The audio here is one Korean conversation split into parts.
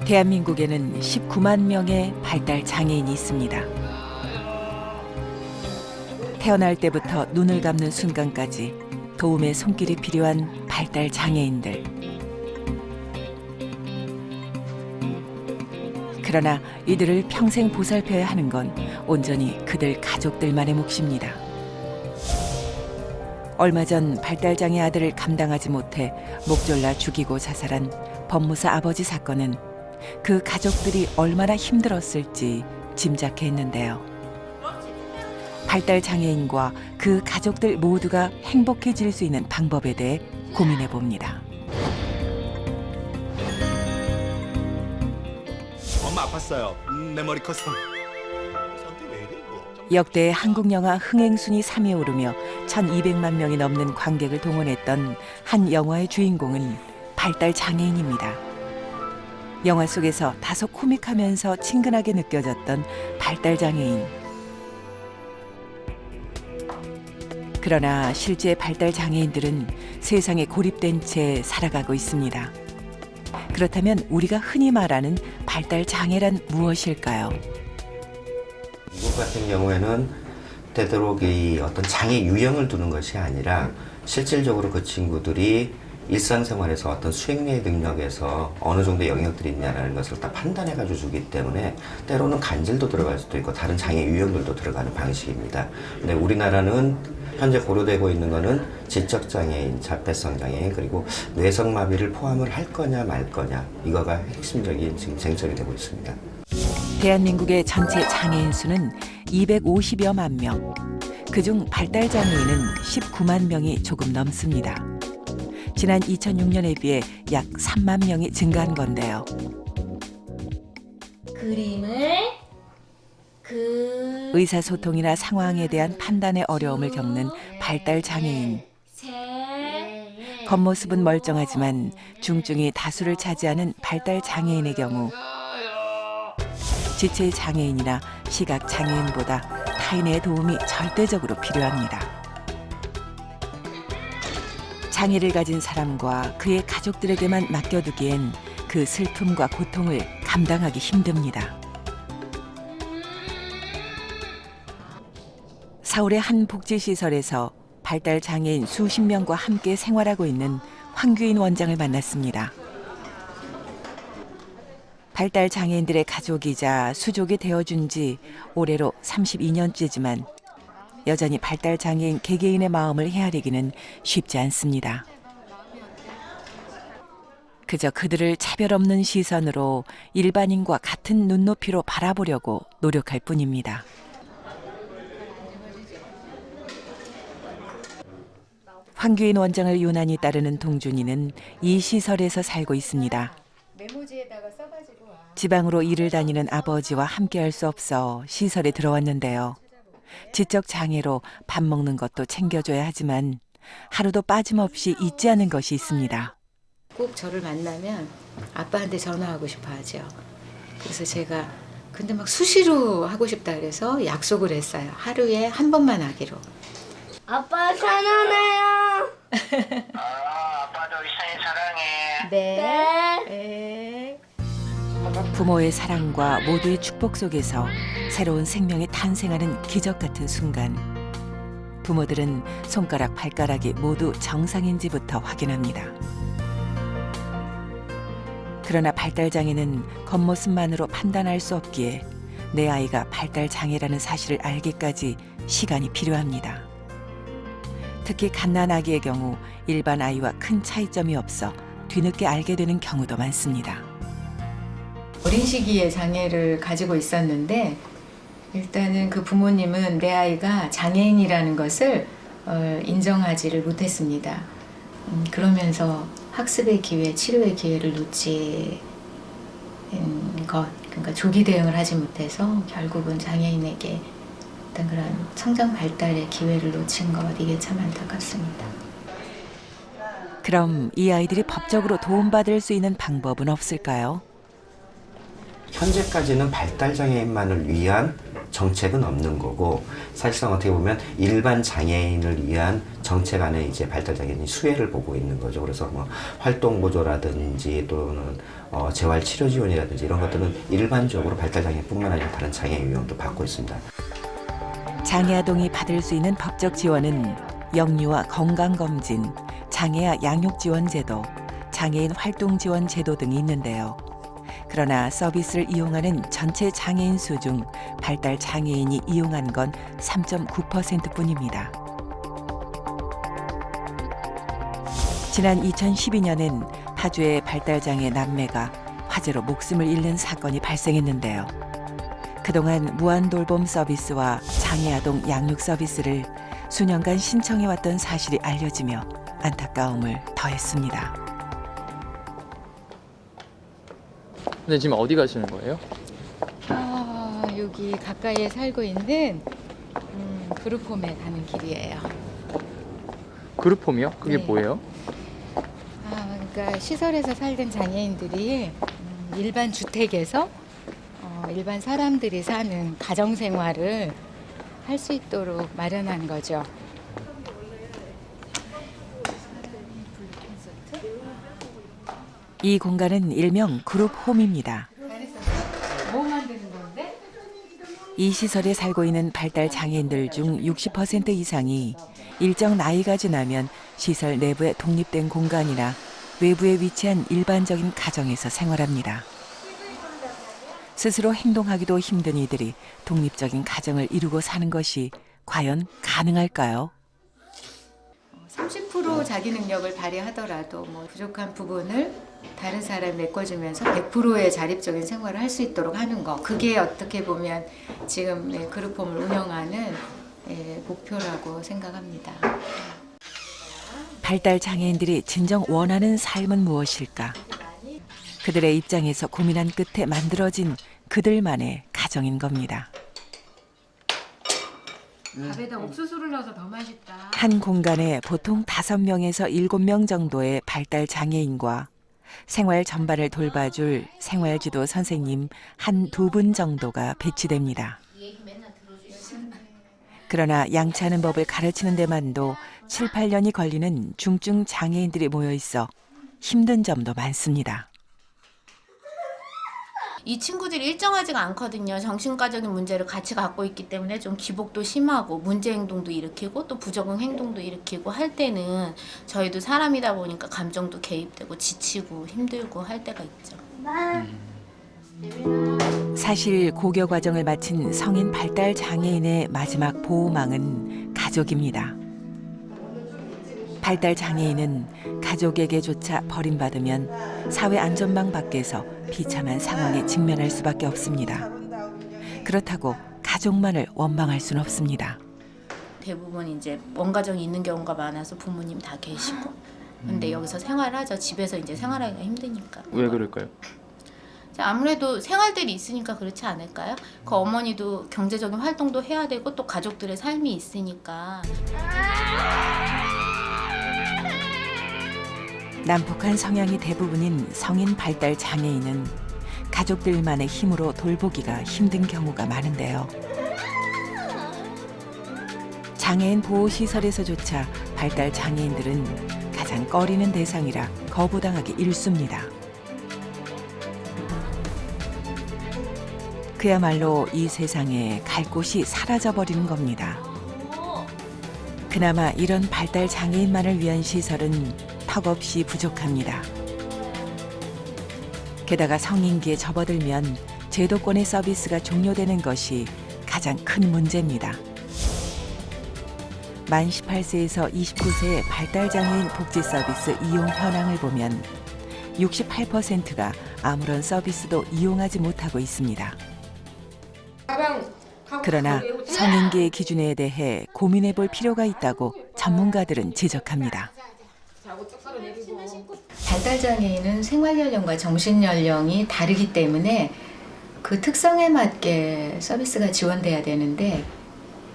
대한민국에는 19만 명의 발달 장애인이 있습니다. 태어날 때부터 눈을 감는 순간까지 도움의 손길이 필요한 발달 장애인들. 그러나 이들을 평생 보살펴야 하는 건 온전히 그들 가족들만의 몫입니다. 얼마 전 발달장애 아들을 감당하지 못해 목 졸라 죽이고 자살한 법무사 아버지 사건은 그 가족들이 얼마나 힘들었을지 짐작해 했는데요. 발달장애인과 그 가족들 모두가 행복해질 수 있는 방법에 대해 고민해 봅니다. 엄마 아팠어요. 내 머리 컸어. 역대 한국 영화 흥행순위 3위에 오르며 1200만 명이 넘는 관객을 동원했던 한 영화의 주인공은 발달장애인입니다. 영화 속에서 다소 코믹하면서 친근하게 느껴졌던 발달장애인. 그러나 실제 발달장애인들은 세상에 고립된 채 살아가고 있습니다. 그렇다면 우리가 흔히 말하는 발달장애란 무엇일까요? 미국 같은 경우에는 되도록 어떤 장애 유형을 두는 것이 아니라 실질적으로 그 친구들이 일상생활에서 어떤 수행의 능력에서 어느 정도 영역들이 있냐는 것을 다 판단해가지고 주기 때문에 때로는 간질도 들어갈 수도 있고 다른 장애 유형들도 들어가는 방식입니다. 근데 우리나라는 현재 고려되고 있는 것은 지적장애인, 자폐성 장애인 그리고 뇌성마비를 포함을 할 거냐 말 거냐 이거가 핵심적인 지금 쟁점이 되고 있습니다. 대한민국의 전체 장애인 수는 250여만 명. 그중 발달장애인은 19만 명이 조금 넘습니다. 지난 2006년에 비해 약 3만 명이 증가한 건데요. 그림을 의사소통이나 상황에 대한 판단의 어려움을 겪는 발달장애인. 겉모습은 멀쩡하지만 중증이 다수를 차지하는 발달장애인의 경우 지체장애인이나 시각장애인보다 타인의 도움이 절대적으로 필요합니다. 장애를 가진 사람과 그의 가족들에게만 맡겨두기엔 그 슬픔과 고통을 감당하기 힘듭니다. 서울의 한 복지시설에서 발달장애인 수십 명과 함께 생활하고 있는 황규인 원장을 만났습니다. 발달장애인들의 가족이자 수족이 되어준 지 올해로 32년째지만 여전히 발달장애인 개개인의 마음을 헤아리기는 쉽지 않습니다. 그저 그들을 차별 없는 시선으로 일반인과 같은 눈높이로 바라보려고 노력할 뿐입니다. 황규인 원장을 유난히 따르는 동준이는 이 시설에서 살고 있습니다. 지방으로 일을 다니는 아버지와 함께할 수 없어 시설에 들어왔는데요. 지적 장애로 밥 먹는 것도 챙겨줘야 하지만 하루도 빠짐없이 잊지 않은 것이 있습니다. 꼭 저를 만나면 아빠한테 전화하고 싶어 하죠. 그래서 제가 근데 막 수시로 하고 싶다 그래서 약속을 했어요. 하루에 한 번만 하기로. 아빠 사랑해요. 아빠도 이상히 사랑해. 네. 부모의 사랑과 모두의 축복 속에서 새로운 생명이 탄생하는 기적 같은 순간. 부모들은 손가락, 발가락이 모두 정상인지부터 확인합니다. 그러나 발달장애는 겉모습만으로 판단할 수 없기에 내 아이가 발달장애라는 사실을 알기까지 시간이 필요합니다. 특히 갓난아기의 경우 일반 아이와 큰 차이점이 없어 뒤늦게 알게 되는 경우도 많습니다. 어린 시기에 장애를 가지고 있었는데 일단은 그 부모님은 내 아이가 장애인이라는 것을 인정하지를 못했습니다. 그러면서 학습의 기회, 치료의 기회를 놓친 것, 그러니까 조기 대응을 하지 못해서 결국은 장애인에게 어떤 그런 성장 발달의 기회를 놓친 것, 이게 참 안타깝습니다. 그럼 이 아이들이 법적으로 도움받을 수 있는 방법은 없을까요? 현재까지는 발달장애인만을 위한 정책은 없는 거고 사실상 어떻게 보면 일반 장애인을 위한 정책 안에 이제 발달장애인이 수혜를 보고 있는 거죠. 그래서 뭐 활동보조라든지 또는 재활 치료 지원이라든지 이런 것들은 일반적으로 발달장애뿐만 아니라 다른 장애 유형도 받고 있습니다. 장애아동이 받을 수 있는 법적 지원은 영유아 건강검진, 장애아 양육지원제도, 장애인 활동지원제도 등이 있는데요. 그러나 서비스를 이용하는 전체 장애인 수 중 발달 장애인이 이용한 건 3.9%뿐입니다. 지난 2012년엔 파주의 발달장애 남매가 화재로 목숨을 잃는 사건이 발생했는데요. 그동안 무한돌봄 서비스와 장애아동 양육 서비스를 수년간 신청해왔던 사실이 알려지며 안타까움을 더했습니다. 근데 지금 어디 가시는 거예요? 여기 가까이에 살고 있는 그룹홈에 가는 길이에요. 그룹홈이요? 그게 네. 뭐예요? 그러니까 시설에서 살던 장애인들이 일반 주택에서 일반 사람들이 사는 가정 생활을 할 수 있도록 마련한 거죠. 이 공간은 일명 그룹홈입니다. 뭐 만드는 건데? 이 시설에 살고 있는 발달 장애인들 중 60% 이상이 일정 나이가 지나면 시설 내부에 독립된 공간이나 외부에 위치한 일반적인 가정에서 생활합니다. 스스로 행동하기도 힘든 이들이 독립적인 가정을 이루고 사는 것이 과연 가능할까요? 30% 자기 능력을 발휘하더라도 부족한 부분을 다른 사람이 메꿔주면서 100%의 자립적인 생활을 할 수 있도록 하는 거. 그게 어떻게 보면 지금 그룹홈을 운영하는 목표라고 생각합니다. 발달 장애인들이 진정 원하는 삶은 무엇일까? 그들의 입장에서 고민한 끝에 만들어진 그들만의 가정인 겁니다. 밥에다 옥수수를 넣어서 더 맛있다. 한 공간에 보통 5명에서 7명 정도의 발달 장애인과 생활 전반을 돌봐줄 생활지도 선생님 한두 분 정도가 배치됩니다. 그러나 양치하는 법을 가르치는 데만도 7, 8년이 걸리는 중증 장애인들이 모여 있어 힘든 점도 많습니다. 이 친구들이 일정하지가 않거든요. 정신과적인 문제를 같이 갖고 있기 때문에 좀 기복도 심하고 문제 행동도 일으키고 또 부적응 행동도 일으키고 할 때는 저희도 사람이다 보니까 감정도 개입되고 지치고 힘들고 할 때가 있죠. 사실 고교 과정을 마친 성인 발달 장애인의 마지막 보호망은 가족입니다. 발달 장애인은 가족에게조차 버림받으면 사회 안전망 밖에서 비참한 상황에 직면할 수밖에 없습니다. 그렇다고 가족만을 원망할 수는 없습니다. 대부분 이제 원가정이 있는 경우가 많아서 부모님 다 계시고 근데 여기서 생활하죠. 집에서 이제 생활하기가 힘드니까. 왜 그럴까요? 아무래도 생활들이 있으니까 그렇지 않을까요? 그 어머니도 경제적인 활동도 해야 되고 또 가족들의 삶이 있으니까. 난폭한 성향이 대부분인 성인 발달 장애인은 가족들만의 힘으로 돌보기가 힘든 경우가 많은데요. 장애인 보호시설에서조차 발달 장애인들은 가장 꺼리는 대상이라 거부당하기 일쑤입니다. 그야말로 이 세상에 갈 곳이 사라져버리는 겁니다. 그나마 이런 발달 장애인만을 위한 시설은 턱없이 부족합니다. 게다가 성인기에 접어들면 제도권의 서비스가 종료되는 것이 가장 큰 문제입니다. 만 18세에서 29세의 발달장애인 복지 서비스 이용 현황을 보면 68%가 아무런 서비스도 이용하지 못하고 있습니다. 그러나 성인기의 기준에 대해 고민해 볼 필요가 있다고 전문가들은 지적합니다. 발달장애인은 생활연령과 정신연령이 다르기 때문에 그 특성에 맞게 서비스가 지원돼야 되는데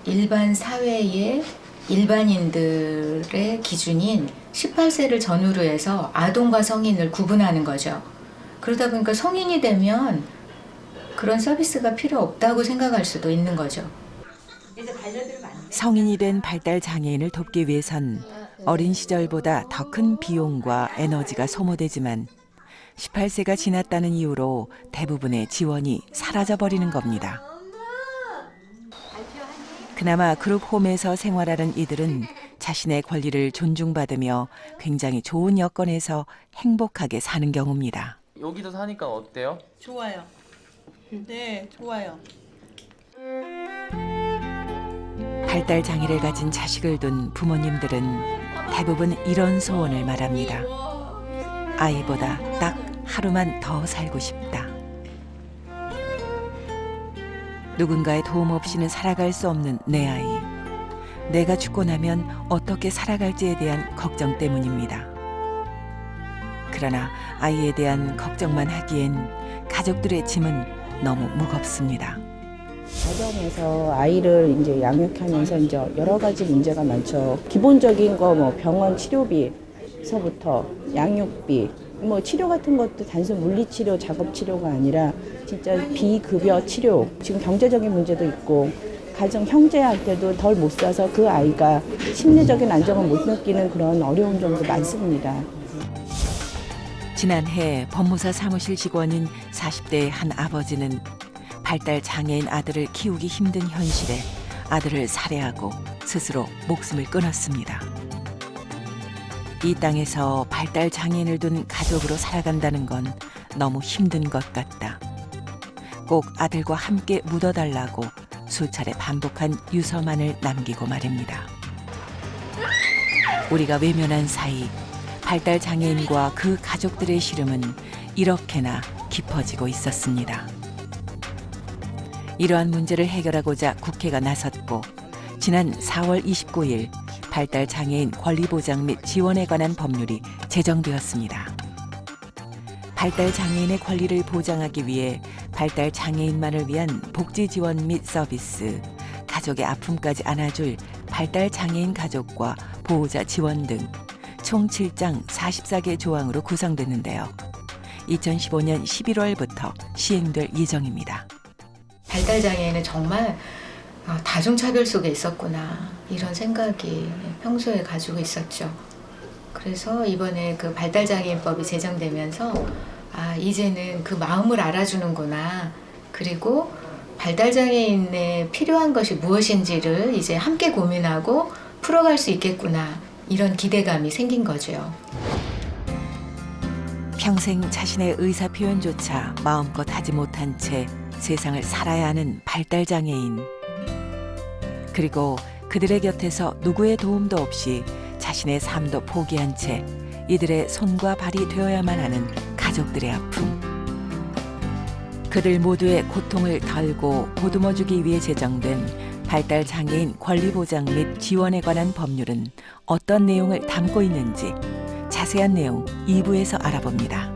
일반 사회의 일반인들의 기준인 18세를 전후로 해서 아동과 성인을 구분하는 거죠. 그러다 보니까 성인이 되면 그런 서비스가 필요 없다고 생각할 수도 있는 거죠. 성인이 된 발달 장애인을 돕기 위해선 어린 시절보다 더 큰 비용과 에너지가 소모되지만 18세가 지났다는 이유로 대부분의 지원이 사라져버리는 겁니다. 그나마 그룹홈에서 생활하는 이들은 자신의 권리를 존중받으며 굉장히 좋은 여건에서 행복하게 사는 경우입니다. 여기서 사니까 어때요? 좋아요. 네, 좋아요. 발달 장애를 가진 자식을 둔 부모님들은 대부분 이런 소원을 말합니다. 아이보다 딱 하루만 더 살고 싶다. 누군가의 도움 없이는 살아갈 수 없는 내 아이. 내가 죽고 나면 어떻게 살아갈지에 대한 걱정 때문입니다. 그러나 아이에 대한 걱정만 하기엔 가족들의 짐은 너무 무겁습니다. 가정에서 아이를 이제 양육하면서 이제 여러 가지 문제가 많죠. 기본적인 거 뭐 병원 치료비서부터 양육비, 뭐 치료 같은 것도 단순 물리치료, 작업치료가 아니라 진짜 비급여 치료, 지금 경제적인 문제도 있고 가정 형제한테도 덜 못 사서 그 아이가 심리적인 안정을 못 느끼는 그런 어려운 점도 많습니다. 지난해 법무사 사무실 직원인 40대의 한 아버지는 발달 장애인 아들을 키우기 힘든 현실에 아들을 살해하고 스스로 목숨을 끊었습니다. 이 땅에서 발달 장애인을 둔 가족으로 살아간다는 건 너무 힘든 것 같다. 꼭 아들과 함께 묻어달라고 수차례 반복한 유서만을 남기고 말입니다. 우리가 외면한 사이 발달 장애인과 그 가족들의 시름은 이렇게나 깊어지고 있었습니다. 이러한 문제를 해결하고자 국회가 나섰고 지난 4월 29일 발달 장애인 권리 보장 및 지원에 관한 법률이 제정되었습니다. 발달 장애인의 권리를 보장하기 위해 발달 장애인만을 위한 복지 지원 및 서비스, 가족의 아픔까지 안아줄 발달 장애인 가족과 보호자 지원 등 총 7장 44개 조항으로 구성됐는데요. 2015년 11월부터 시행될 예정입니다. 발달 장애인은 정말 다중차별 속에 있었구나 이런 생각이 평소에 가지고 있었죠. 그래서 이번에 그 발달장애인법이 제정되면서 이제는 그 마음을 알아주는구나. 그리고 발달장애인에 필요한 것이 무엇인지를 이제 함께 고민하고 풀어갈 수 있겠구나. 이런 기대감이 생긴 거죠. 평생 자신의 의사 표현조차 마음껏 하지 못한 채 세상을 살아야 하는 발달 장애인. 그리고 그들의 곁에서 누구의 도움도 없이 자신의 삶도 포기한 채 이들의 손과 발이 되어야만 하는 가족들의 아픔. 그들 모두의 고통을 덜고 보듬어주기 위해 제정된 발달 장애인 권리 보장 및 지원에 관한 법률은 어떤 내용을 담고 있는지 자세한 내용 2부에서 알아봅니다.